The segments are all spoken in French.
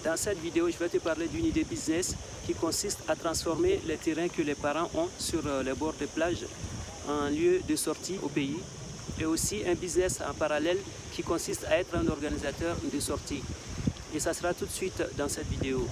Dans cette vidéo, je vais te parler d'une idée business qui consiste à transformer les terrains que les parents ont sur les bords de plage en lieu de sortie au pays, et aussi un business en parallèle qui consiste à être un organisateur de sortie. Et ça sera tout de suite dans cette vidéo.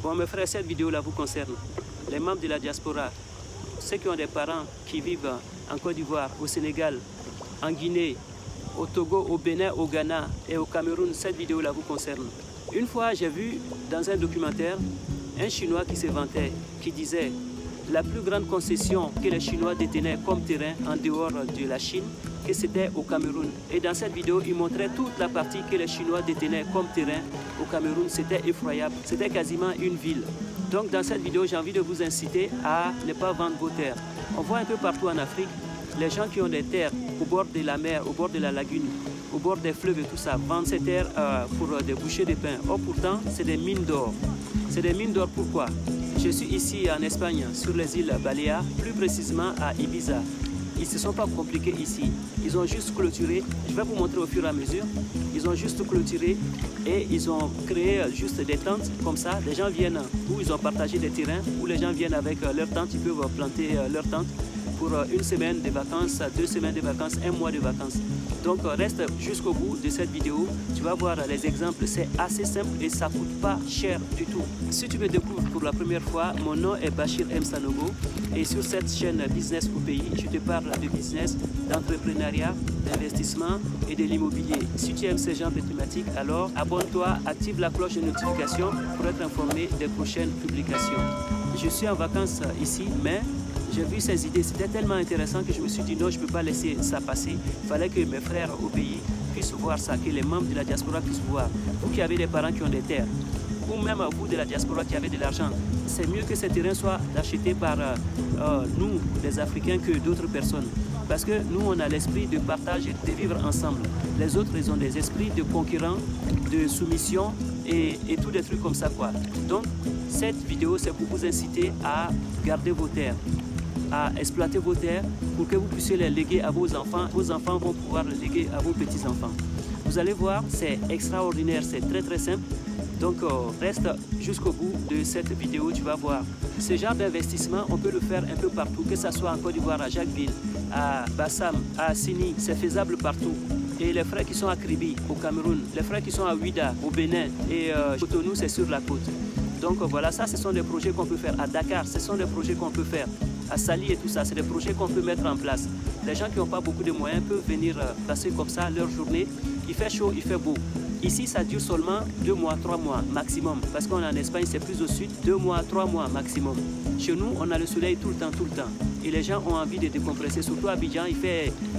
Bon mes frères, cette vidéo-là vous concerne. Les membres de la diaspora, ceux qui ont des parents qui vivent en Côte d'Ivoire, au Sénégal, en Guinée, au Togo, au Bénin, au Ghana et au Cameroun, cette vidéo-là vous concerne. Une fois, j'ai vu dans un documentaire un Chinois qui se vantait, qui disait la plus grande concession que les Chinois détenaient comme terrain en dehors de la Chine, que c'était au Cameroun. Et dans cette vidéo, il montrait toute la partie que les Chinois détenaient comme terrain au Cameroun. C'était effroyable, c'était quasiment une ville. Donc dans cette vidéo, j'ai envie de vous inciter à ne pas vendre vos terres. On voit un peu partout en Afrique, les gens qui ont des terres au bord de la mer, au bord de la lagune, au bord des fleuves et tout ça, vendent ces terres pour des bouchées de pain. Or pourtant, c'est des mines d'or. C'est des mines d'or, pourquoi? Je suis ici en Espagne, sur les îles Baléares, plus précisément à Ibiza. Ils ne se sont pas compliqués ici. Ils ont juste clôturé, je vais vous montrer au fur et à mesure, ils ont juste clôturé et ils ont créé juste des tentes comme ça. Les gens viennent, où ils ont partagé des terrains, où les gens viennent avec leurs tentes, ils peuvent planter leurs tentes pour une semaine de vacances, 2 semaines de vacances, 1 mois de vacances. Donc reste jusqu'au bout de cette vidéo, tu vas voir les exemples, c'est assez simple et ça ne coûte pas cher du tout. Si tu me découvres pour la première fois, mon nom est Bachir M. Sanogo et sur cette chaîne Business au pays, je te parle de business, d'entrepreneuriat, d'investissement et de l'immobilier. Si tu aimes ce genre de thématiques, alors abonne-toi, active la cloche de notification pour être informé des prochaines publications. Je suis en vacances ici, mais j'ai vu ces idées, c'était tellement intéressant que je me suis dit non, je ne peux pas laisser ça passer. Il fallait que mes frères au pays puissent voir ça, que les membres de la diaspora puissent voir. Vous qui avez des parents qui ont des terres, ou même vous de la diaspora qui avez de l'argent, c'est mieux que ces terrains soient achetés par nous, les Africains, que d'autres personnes. Parce que nous, on a l'esprit de partage et de vivre ensemble. Les autres, ils ont des esprits de concurrents, de soumission et tous des trucs comme ça, quoi. Donc, cette vidéo, c'est pour vous inciter à garder vos terres, à exploiter vos terres pour que vous puissiez les léguer à vos enfants. Vos enfants vont pouvoir les léguer à vos petits-enfants. Vous allez voir, c'est extraordinaire, c'est très très simple. Donc reste jusqu'au bout de cette vidéo, tu vas voir. Ce genre d'investissement, on peut le faire un peu partout, que ce soit en Côte d'Ivoire, à Jacquesville, à Bassam, à Assini, c'est faisable partout. Et les frères qui sont à Kribi, au Cameroun, les frères qui sont à Ouida, au Bénin, et Cotonou, c'est sur la côte. Donc voilà, ça ce sont des projets qu'on peut faire. À Dakar, ce sont des projets qu'on peut faire. À Sali et tout ça, c'est des projets qu'on peut mettre en place. Les gens qui n'ont pas beaucoup de moyens peuvent venir passer comme ça leur journée. Il fait chaud, il fait beau. Ici, ça dure seulement 2 mois, 3 mois maximum. Parce qu'on est en Espagne, c'est plus au sud, 2 mois, 3 mois maximum. Chez nous, on a le soleil tout le temps, tout le temps. Et les gens ont envie de décompresser. Surtout Abidjan,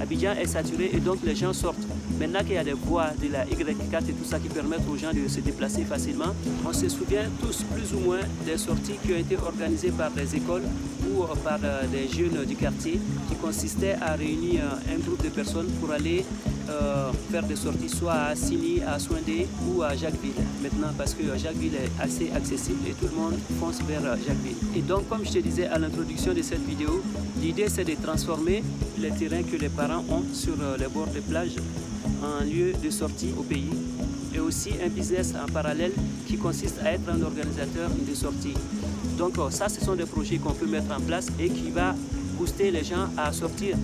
Abidjan est saturé et donc les gens sortent. Maintenant qu'il y a des voies de la Y4 et tout ça qui permettent aux gens de se déplacer facilement, on se souvient tous plus ou moins des sorties qui ont été organisées par des écoles ou par des jeunes du quartier qui consistaient à réunir un groupe de personnes pour aller faire des sorties soit à Assini, à Souindé ou à Jacquesville. Maintenant, parce que Jacquesville est assez accessible et tout le monde fonce vers Jacquesville. Et donc, comme je te disais à l'introduction de cette vidéo, l'idée c'est de transformer les terrains que les parents ont sur les bords de plage en lieu de sortie au pays, et aussi un business en parallèle qui consiste à être un organisateur de sortie. Donc ça, ce sont des projets qu'on peut mettre en place et qui va booster les gens à sortir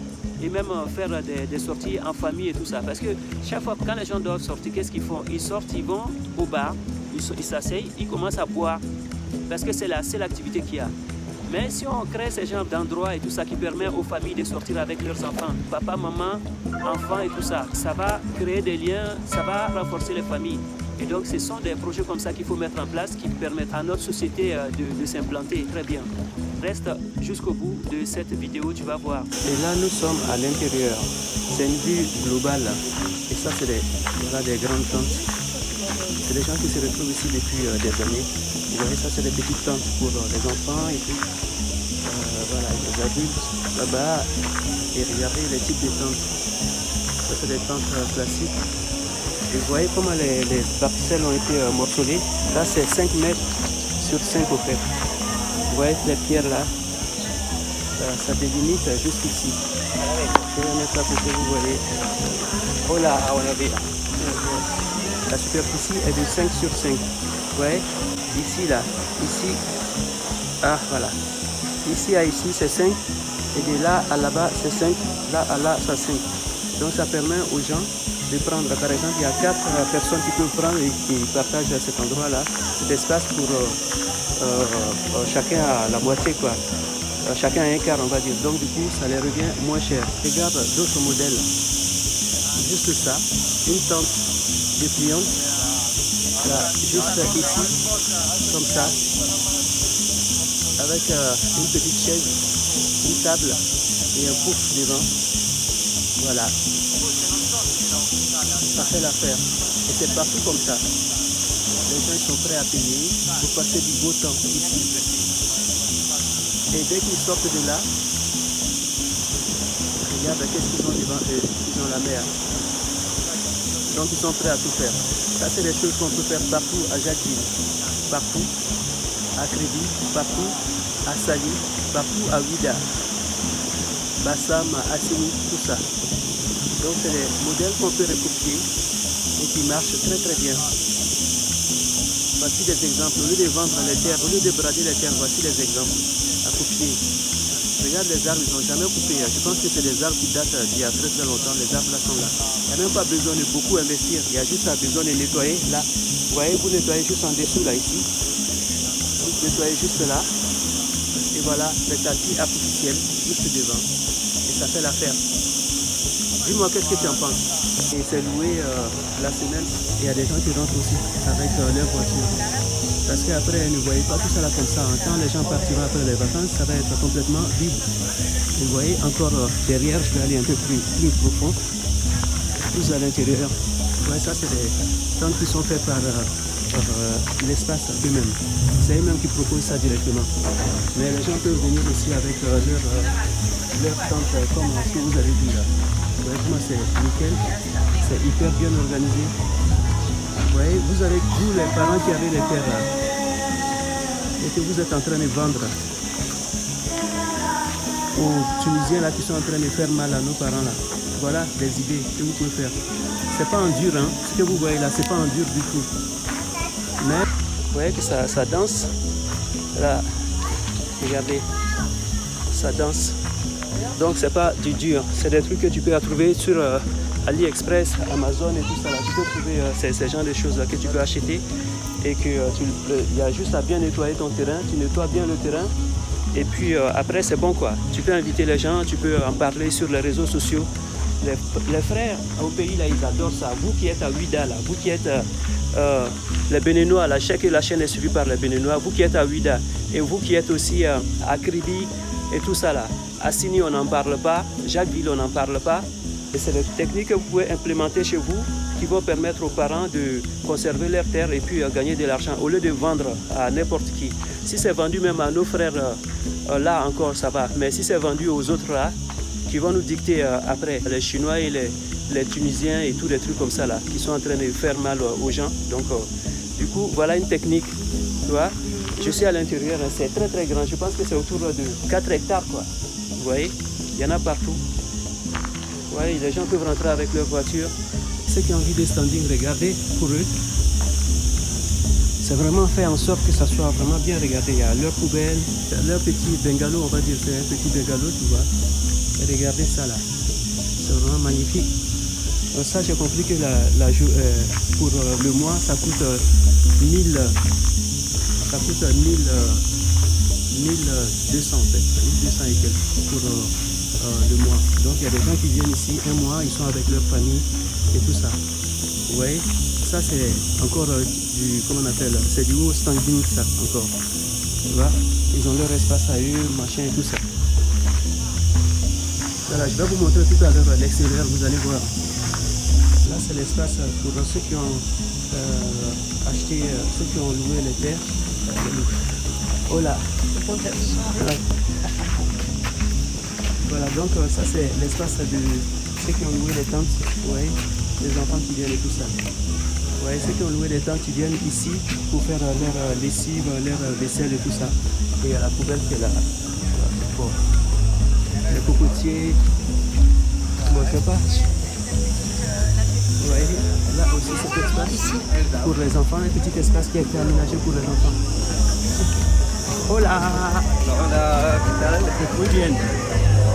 et même faire des sorties en famille et tout ça. Parce que chaque fois, quand les gens doivent sortir, qu'est-ce qu'ils font? Ils sortent, ils vont au bar, ils s'asseyent, ils commencent à boire parce que c'est la seule activité qu'il y a. Mais si on crée ce genre d'endroits et tout ça qui permet aux familles de sortir avec leurs enfants, papa, maman, enfants et tout ça, ça va créer des liens, ça va renforcer les familles. Et donc ce sont des projets comme ça qu'il faut mettre en place qui permettent à notre société de s'implanter très bien. Reste jusqu'au bout de cette vidéo, tu vas voir. Et là nous sommes à l'intérieur, c'est une vue globale. Et ça c'est des grandes tentes. C'est des gens qui se retrouvent ici depuis des années. Vous voyez, ça c'est des petites tentes pour les enfants et puis voilà, les adultes là-bas. Et regardez les types de tentes. Ça c'est des tentes classiques. Et vous voyez comment les parcelles ont été morcelées. Là c'est 5 mètres sur 5 au fait. Vous voyez les pierres là. Ça délimite jusqu'ici. Je vais mettre à côté, vous voyez. Oh là, la superficie est de 5 sur 5. Vous voyez, ici, là, ici, ah voilà. Ici à ici, c'est 5. Et de là à là-bas, c'est 5. Là à là, c'est 5. Donc ça permet aux gens de prendre, par exemple, il y a 4 personnes qui peuvent prendre et qui partagent à cet endroit-là, cet espace pour chacun à la moitié, quoi. Chacun a un quart, on va dire. Donc du coup, ça les revient moins cher. Regarde d'autres modèles. Juste ça, une tente dépliante. Là, juste ici, comme ça, avec une petite chaise, une table et un pouf devant. Voilà. Ça fait l'affaire. Et c'est partout comme ça. Les gens sont prêts à payer pour passer du beau temps ici. Et dès qu'ils sortent de là, regarde qu'est-ce qu'ils ont devant eux. Ils ont la mer. Donc ils sont prêts à tout faire. Ça c'est des choses qu'on peut faire partout à Jacqueline, partout à Crédit, partout à Sali, partout à Ouida, Bassam, Assini, tout ça. Donc c'est des modèles qu'on peut recopier et qui marchent très très bien. Voici des exemples. Au lieu de vendre les terres, au lieu de brader les terres, voici des exemples à copier. Regarde les arbres, ils n'ont jamais coupé. Je pense que c'est des arbres qui datent d'il y a très très longtemps. Les arbres là sont là. Il n'y a même pas besoin de beaucoup investir. Il y a juste besoin de nettoyer là. Vous voyez, vous nettoyez juste en dessous là ici. Vous nettoyez juste là. Et voilà, le tapis artificiel juste devant. Et ça fait l'affaire. Dis-moi qu'est-ce que tu en penses. Et c'est loué la semaine. Et il y a des gens qui rentrent aussi avec leur voiture. Parce qu'après, ne voyez pas tout ça là comme ça. Quand les gens partiront après les vacances, ça va être complètement vide. Vous voyez, encore derrière, je vais aller un peu plus profond, plus à l'intérieur. Ouais, ça, c'est des tentes qui sont faites par l'espace eux-mêmes. C'est eux-mêmes qui proposent ça directement. Mais les gens peuvent venir aussi avec leur tente, comme ce que vous avez vu là. Vraiment, c'est nickel. C'est hyper bien organisé. Vous voyez, vous avez, vous les parents qui avez les terres là, et que vous êtes en train de vendre aux Tunisiens là qui sont en train de faire mal à nos parents là. Voilà des idées que vous pouvez faire. C'est pas en dur, hein. Ce que vous voyez là, c'est pas en dur du tout. Mais vous voyez que ça danse. Là, regardez, ça danse. Donc c'est pas du dur, c'est des trucs que tu peux trouver sur AliExpress, Amazon et tout ça là. Tu peux trouver ces genres de choses là que tu peux acheter et que il y a juste à bien nettoyer ton terrain. Tu nettoies bien le terrain et puis après c'est bon quoi. Tu peux inviter les gens, tu peux en parler sur les réseaux sociaux. Les frères au pays là, ils adorent ça. Vous qui êtes à Ouida là, vous qui êtes les Béninois là, je sais que la chaîne est suivie par les Béninois, vous qui êtes à Ouida et vous qui êtes aussi à Kribi et tout ça là. Assini, on n'en parle pas. Jacquesville, on n'en parle pas. Et c'est des techniques que vous pouvez implémenter chez vous qui vont permettre aux parents de conserver leurs terres et puis gagner de l'argent au lieu de vendre à n'importe qui. Si c'est vendu même à nos frères, là encore ça va. Mais si c'est vendu aux autres là, qui vont nous dicter après, les Chinois et les Tunisiens et tous les trucs comme ça là, qui sont en train de faire mal aux gens. Donc du coup, voilà une technique. Tu vois, je suis à l'intérieur, c'est très très grand. Je pense que c'est autour de 4 hectares quoi. Vous voyez, il y en a partout. Vous voyez, les gens peuvent rentrer avec leur voiture. Ceux qui ont envie de standing, regardez pour eux. C'est vraiment fait en sorte que ça soit vraiment bien regardé. Il y a leur poubelle, leur petit bungalow, on va dire, c'est un petit bungalow, tu vois. Et regardez ça là. C'est vraiment magnifique. Donc ça, j'ai compris que pour le mois, ça coûte 1200 en fait, 1200 et quelques pour le mois. Donc il y a des gens qui viennent ici un mois, ils sont avec leur famille et tout ça. Vous voyez, ça c'est encore du, comment on appelle, c'est du haut standing ça encore. Tu vois, ils ont leur espace à eux, machin et tout ça. Voilà, je vais vous montrer tout à l'heure à l'extérieur, vous allez voir. Là c'est l'espace pour ceux qui ont acheté, ceux qui ont loué les terres. Oh là. Voilà, donc ça c'est l'espace de ceux qui ont loué les tentes, vous voyez, les enfants qui viennent et tout ça. Vous voyez, ceux qui ont loué les tentes, qui viennent ici pour faire leur lessive, leur vaisselle et tout ça. Et il y a la poubelle qui est là. Bon. Les cocotiers, bon, je sais pas. Vous voyez, là aussi cet espace pour les enfants, un petit espace qui a été aménagé pour les enfants. Hola! Hola! Muy bien!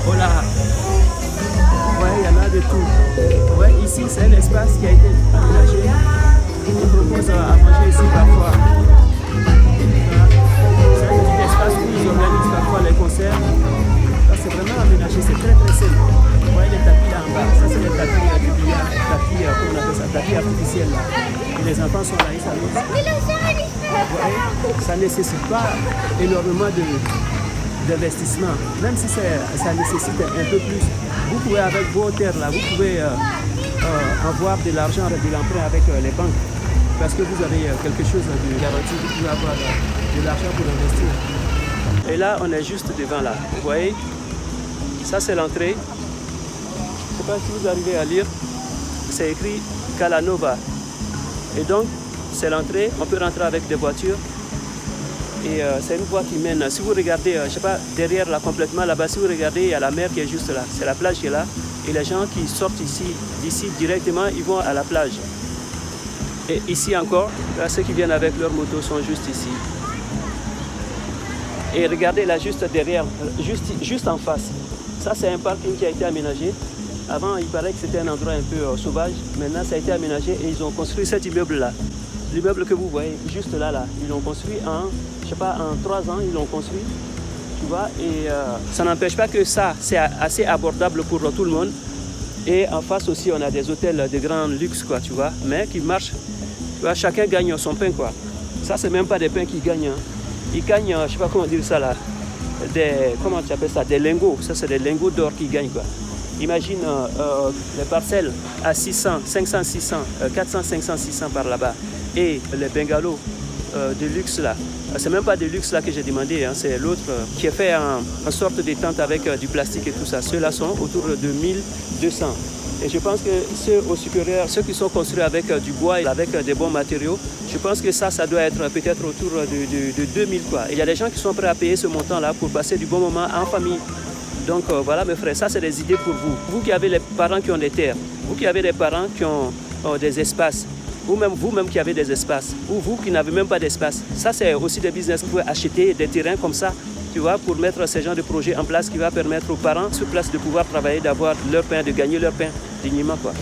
Hola! Ouais, il y en a de tout. Ouais, ici c'est un espace qui a été aménagé. On propose à manger ici parfois. C'est un petit espace où ils organisent parfois les concerts. Ça c'est vraiment aménagé, c'est très très simple. Vous voyez les tapis là en bas, ça c'est les tapis du billard, tapis, comment on appelle ça, tapis artificiels là. Et les enfants sont là, ils s'amusent. Vous voyez, ça ne nécessite pas énormément d'investissement. Même si ça nécessite un peu plus, vous pouvez avec vos terres là, vous pouvez avoir de l'argent, de l'emprunt avec les banques. Parce que vous avez quelque chose de garanti, vous pouvez avoir de l'argent pour investir. Et là, on est juste devant là. Vous voyez, ça c'est l'entrée. Je ne sais pas si vous arrivez à lire. C'est écrit Calanova. Et donc, c'est l'entrée. On peut rentrer avec des voitures. Et c'est une voie qui mène. Si vous regardez, je ne sais pas, derrière là, complètement là-bas, si vous regardez, il y a la mer qui est juste là. C'est la plage qui est là. Et les gens qui sortent d'ici directement, ils vont à la plage. Et ici encore, là, ceux qui viennent avec leur moto sont juste ici. Et regardez là, juste derrière, juste en face. Ça, c'est un parking qui a été aménagé. Avant, il paraît que c'était un endroit un peu sauvage. Maintenant, ça a été aménagé et ils ont construit cet immeuble-là. L'immeuble que vous voyez, juste là, ils l'ont construit je sais pas, en 3 ans, ils l'ont construit. Tu vois, et ça n'empêche pas que ça, c'est assez abordable pour tout le monde. Et en face aussi, on a des hôtels de grand luxe, quoi, tu vois, mais qui marchent. Tu vois, chacun gagne son pain, quoi. Ça, c'est même pas des pains qu'ils gagnent. Hein. Ils gagnent, je sais pas comment dire ça là, comment tu appelles ça, des lingots. Ça, c'est des lingots d'or qu'ils gagnent, quoi. Imagine les parcelles à 600, 500, 600, 400, 500, 600 par là-bas. Et les bungalows de luxe là. C'est même pas de luxe là que j'ai demandé, hein. C'est l'autre qui est fait en sorte de tente avec du plastique et tout ça. Ceux-là sont autour de 1200. Et je pense que ceux au supérieur, ceux qui sont construits avec du bois et avec des bons matériaux, je pense que ça doit être peut-être autour de 2000 quoi. Et il y a des gens qui sont prêts à payer ce montant-là pour passer du bon moment en famille. Donc voilà mes frères, ça c'est des idées pour vous. Vous qui avez les parents qui ont des terres, vous qui avez des parents qui ont des espaces, vous-même qui avez des espaces, ou vous qui n'avez même pas d'espace. Ça c'est aussi des business. Vous pouvez acheter des terrains comme ça, tu vois, pour mettre ce genre de projet en place qui va permettre aux parents sur place de pouvoir travailler, d'avoir leur pain, de gagner leur pain dignement, quoi.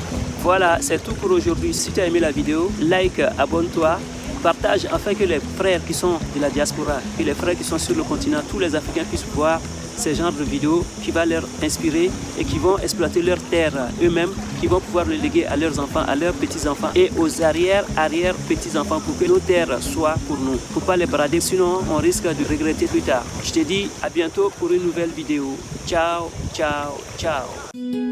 Voilà, c'est tout pour aujourd'hui. Si tu as aimé la vidéo, like, abonne-toi, partage afin que les frères qui sont de la diaspora et les frères qui sont sur le continent, tous les Africains puissent voir ce genre de vidéos qui va leur inspirer et qui vont exploiter leurs terres eux-mêmes, qui vont pouvoir le léguer à leurs enfants, à leurs petits-enfants et aux arrière-petits-enfants pour que nos terres soient pour nous. Il ne faut pas les brader, sinon on risque de regretter plus tard. Je te dis à bientôt pour une nouvelle vidéo. Ciao, ciao, ciao.